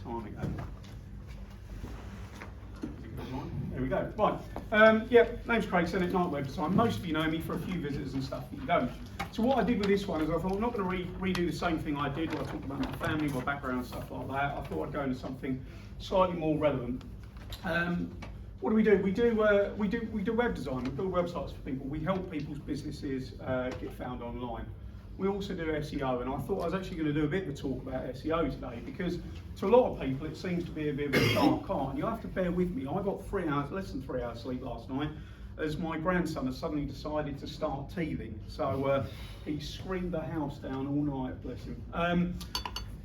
time ago. There we go. Right. Yeah, name's Craig, Sennett, Night Web Design. Most of you know me for a few visitors and stuff that you don't. So what I did with this one is I thought I'm not going to redo the same thing I did when I talked about my family, my background and stuff like that. I thought I'd go into something slightly more relevant. What do? We do web design. We build websites for people. We help people's businesses get found online. We also do SEO, and I thought I was actually going to do a bit of a talk about SEO today because to a lot of people it seems to be a bit of a dark art, and you'll have to bear with me. I got less than 3 hours sleep last night as my grandson has suddenly decided to start teething. So he screamed the house down all night, bless him.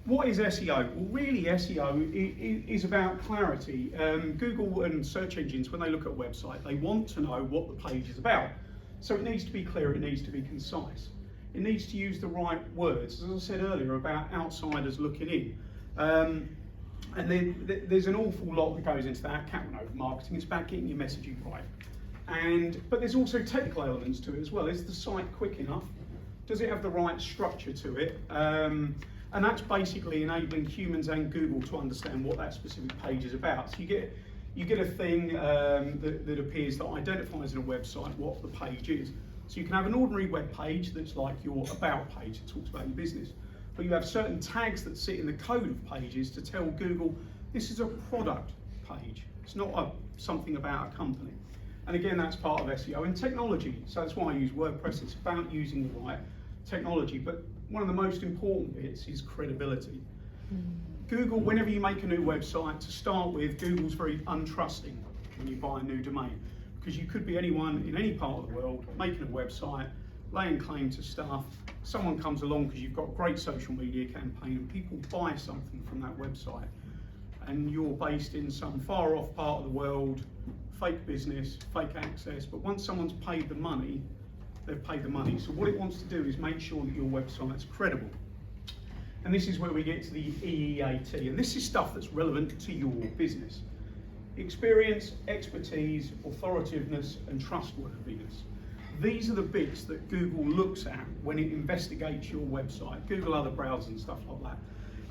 What is SEO? Well, really SEO is about clarity. Google and search engines, when they look at a website, they want to know what the page is about. So it needs to be clear, it needs to be concise. It needs to use the right words, as I said earlier, about outsiders looking in. And then there's an awful lot that goes into that. Capital over marketing, it's about getting your messaging right. But there's also technical elements to it as well. Is the site quick enough? Does it have the right structure to it? And that's basically enabling humans and Google to understand what that specific page is about. So you get a thing that appears that identifies in a website what the page is. So you can have an ordinary web page that's like your about page that talks about your business. But you have certain tags that sit in the code of pages to tell Google this is a product page. It's not something about a company. And again, that's part of SEO and technology. So that's why I use WordPress. It's about using the right technology. But one of the most important bits is credibility. Google, whenever you make a new website, to start with, Google's very untrusting when you buy a new domain. Because you could be anyone in any part of the world making a website, laying claim to stuff. Someone comes along because you've got a great social media campaign and people buy something from that website. And you're based in some far off part of the world, fake business, fake access. But once someone's paid the money, they've paid the money. So what it wants to do is make sure that your website's credible. And this is where we get to the EEAT. And this is stuff that's relevant to your business. Experience, expertise, authoritativeness, and trustworthiness. These are the bits that Google looks at when it investigates your website, Google other browsers and stuff like that.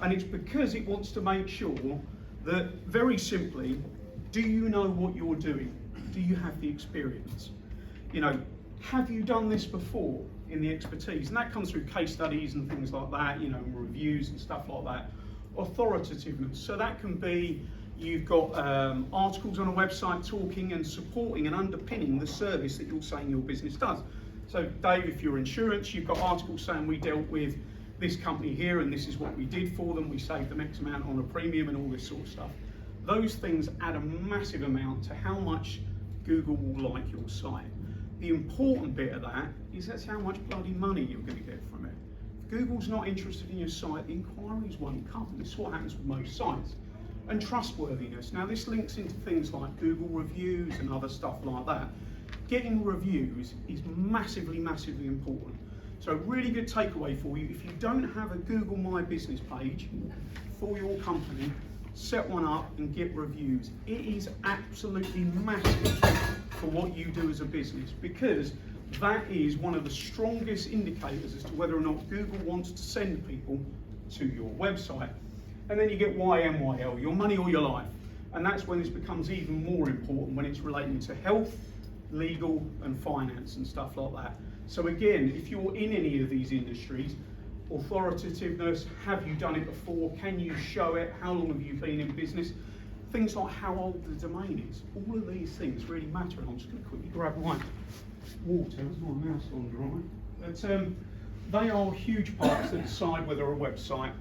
And it's because it wants to make sure that, very simply, do you know what you're doing? Do you have the experience? You know, have you done this before in the expertise? And that comes through case studies and things like that, you know, reviews and stuff like that. Authoritativeness, so that can be you've got articles on a website talking and supporting and underpinning the service that you're saying your business does. So Dave, if you're insurance, you've got articles saying we dealt with this company here and this is what we did for them, we saved them X amount on a premium and all this sort of stuff. Those things add a massive amount to how much Google will like your site. The important bit of that is that's how much bloody money you're going to get from it. If Google's not interested in your site, the inquiries won't come. This is what happens with most sites. And trustworthiness. Now this links into things like Google reviews and other stuff like that. Getting reviews is massively, massively important. So a really good takeaway for you, if you don't have a Google My Business page for your company, set one up and get reviews. It is absolutely massive for what you do as a business because that is one of the strongest indicators as to whether or not Google wants to send people to your website. And then you get YMYL, your money or your life. And that's when this becomes even more important when it's relating to health, legal and finance and stuff like that. So again, if you're in any of these industries, authoritativeness, have you done it before? Can you show it? How long have you been in business? Things like how old the domain is. All of these things really matter. And I'm just going to quickly grab my water, there's my mouse on dry. But they are huge parts that decide whether a website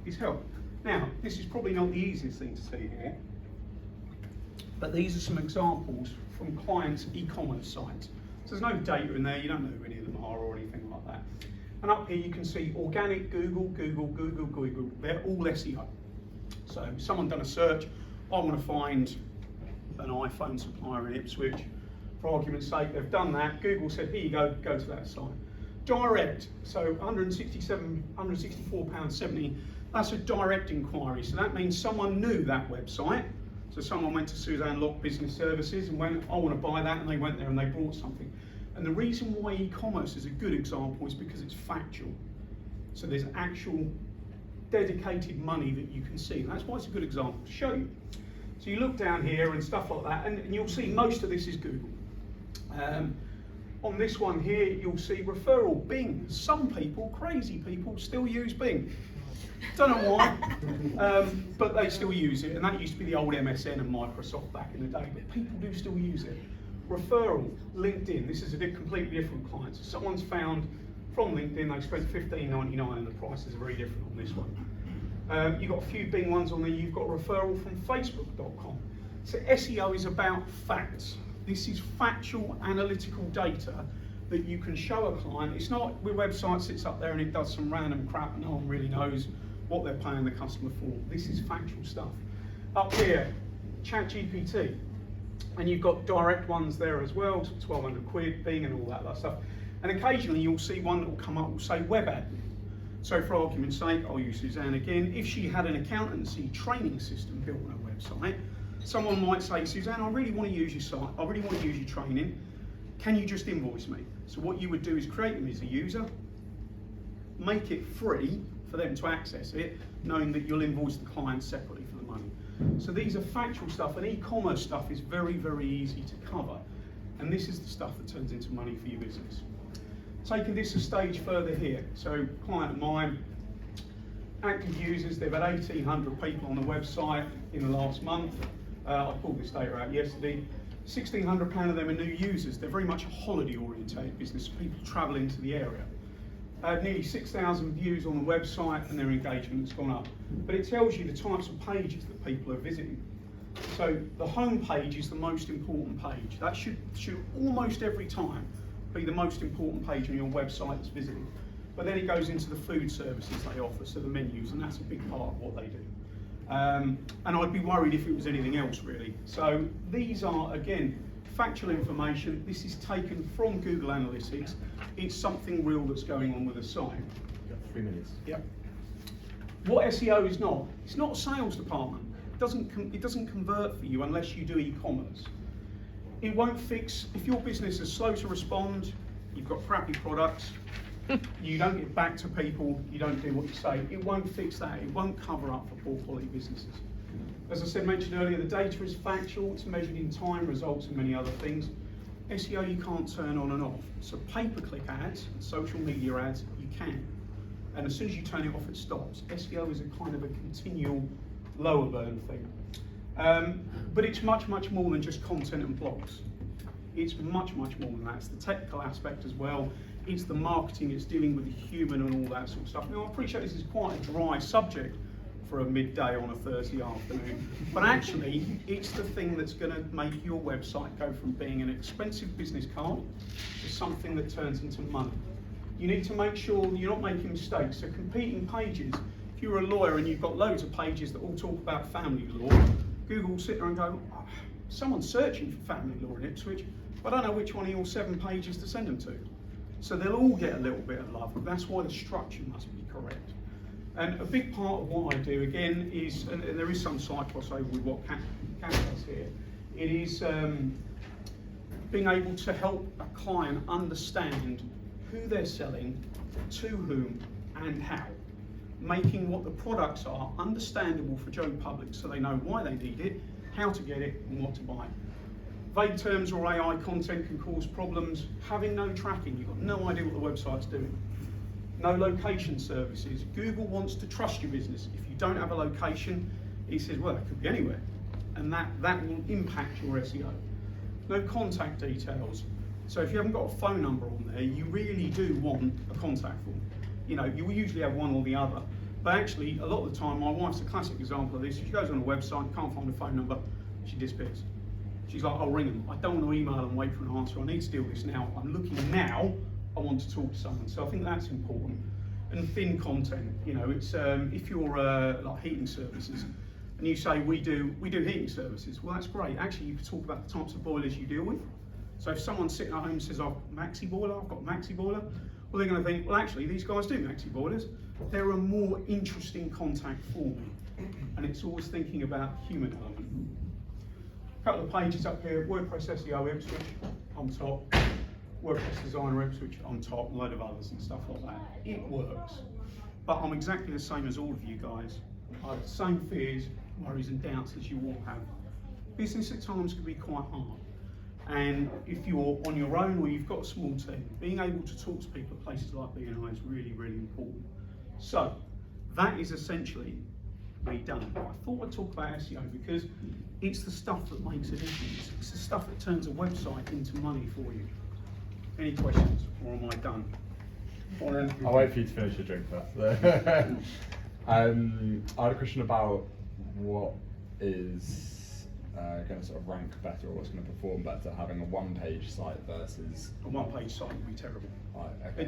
is held. Now, this is probably not the easiest thing to see here, but these are some examples from clients' e-commerce sites. So there's no data in there, you don't know who any of them are or anything like that. And up here you can see organic Google, they're all SEO. So someone done a search, I want to find an iPhone supplier in Ipswich. For argument's sake, they've done that. Google said, here you go to that site. Direct, so £164.70, that's a direct inquiry. So that means someone knew that website. So someone went to Suzanne Locke Business Services and went, I want to buy that, and they went there and they bought something. And the reason why e-commerce is a good example is because it's factual. So there's actual dedicated money that you can see. And that's why it's a good example to show you. So you look down here and stuff like that, and you'll see most of this is Google. On this one here, you'll see referral, Bing. Some people, crazy people, still use Bing. Don't know why, but they still use it, and that used to be the old MSN and Microsoft back in the day, but people do still use it. Referral, LinkedIn. This is a completely different client. So someone's found from LinkedIn, they spent $15.99 and the prices are very different on this one. You've got a few Bing ones on there. You've got referral from Facebook.com. So SEO is about facts. This is factual, analytical data that you can show a client. It's not your website sits up there and it does some random crap and no one really knows what they're paying the customer for. This is factual stuff. Up here, ChatGPT. And you've got direct ones there as well, 1,200 quid, Bing and all that stuff. And occasionally you'll see one that will come up, will say web admin. So for argument's sake, I'll use Suzanne again. If she had an accountancy training system built on her website, someone might say, Suzanne, I really want to use your site, I really want to use your training, can you just invoice me? So what you would do is create them as a user, make it free for them to access it, knowing that you'll invoice the client separately for the money. So these are factual stuff, and e-commerce stuff is very, very easy to cover. And this is the stuff that turns into money for your business. Taking this a stage further here, so client of mine, active users, they've had 1,800 people on the website in the last month. I pulled this data out yesterday. 1,600 of them are new users. They're very much a holiday orientated business, people travel into the area. Nearly 6,000 views on the website and their engagement has gone up. But it tells you the types of pages that people are visiting. So the home page is the most important page. That should almost every time be the most important page on your website that's visited. But then it goes into the food services they offer, so the menus, and that's a big part of what they do. And I'd be worried if it was anything else really. So these are, again, factual information. This is taken from Google Analytics. It's something real that's going on with the site. You've got 3 minutes. Yep. What SEO is not, it's not a sales department. It doesn't convert for you unless you do e-commerce. It won't fix, if your business is slow to respond, you've got crappy products, you don't get back to people, you don't do what you say, it won't fix that. It won't cover up for poor quality businesses. As I mentioned earlier, the data is factual, it's measured in time, results, and many other things. SEO you can't turn on and off. So pay-per-click ads and social media ads, you can. And as soon as you turn it off, it stops. SEO is a kind of a continual lower burn thing. But it's much, much more than just content and blogs. It's much, much more than that. It's the technical aspect as well. It's the marketing, it's dealing with the human and all that sort of stuff. Now, I appreciate this is quite a dry subject for a midday on a Thursday afternoon, but actually, it's the thing that's going to make your website go from being an expensive business card to something that turns into money. You need to make sure you're not making mistakes. So competing pages, if you're a lawyer and you've got loads of pages that all talk about family law, Google will sit there and go, oh, someone's searching for family law in Ipswich, but I don't know which one of your 7 pages to send them to. So they'll all get a little bit of love. That's why the structure must be correct. And a big part of what I do, again, is, and there is some slight crossover with what Kat does here, it is being able to help a client understand who they're selling, to whom, and how. Making what the products are understandable for Joe Public so they know why they need it, how to get it, and what to buy. Vague terms or AI content can cause problems. Having no tracking, you've got no idea what the website's doing. No location services. Google wants to trust your business. If you don't have a location, he says, well, it could be anywhere. And that will impact your SEO. No contact details. So if you haven't got a phone number on there, you really do want a contact form. You know, you will usually have one or the other. But actually, a lot of the time, my wife's a classic example of this. She goes on a website, can't find a phone number, she disappears. She's like, I'll ring them. I don't want to email and wait for an answer. I need to deal with this now. I'm looking now. I want to talk to someone. So I think that's important. And thin content. You know, it's if you're like heating services, and you say we do heating services. Well, that's great. Actually, you could talk about the types of boilers you deal with. So if someone's sitting at home and says, I've Maxi boiler, I've got Maxi boiler. Well, they're going to think, well, actually, these guys do Maxi boilers. They're a more interesting contact for me. And it's always thinking about human element. A couple of pages up here, WordPress SEO Ipswich on top, WordPress Designer Ipswich on top, a load of others and stuff like that. It works. but I'm exactly the same as all of you guys. I have the same fears, worries and doubts as you all have. Business at times can be quite hard. And if you're on your own or you've got a small team, being able to talk to people at places like BNI is really, really important. So that is essentially me done. I thought I'd talk about SEO because it's the stuff that makes a difference. It's the stuff that turns a website into money for you. Any questions, or am I done? I'll wait for you to finish your drink first. I had a question about what is going to sort of rank better, or what's going to perform better, having a one-page site versus A one-page site would be terrible. Right, okay.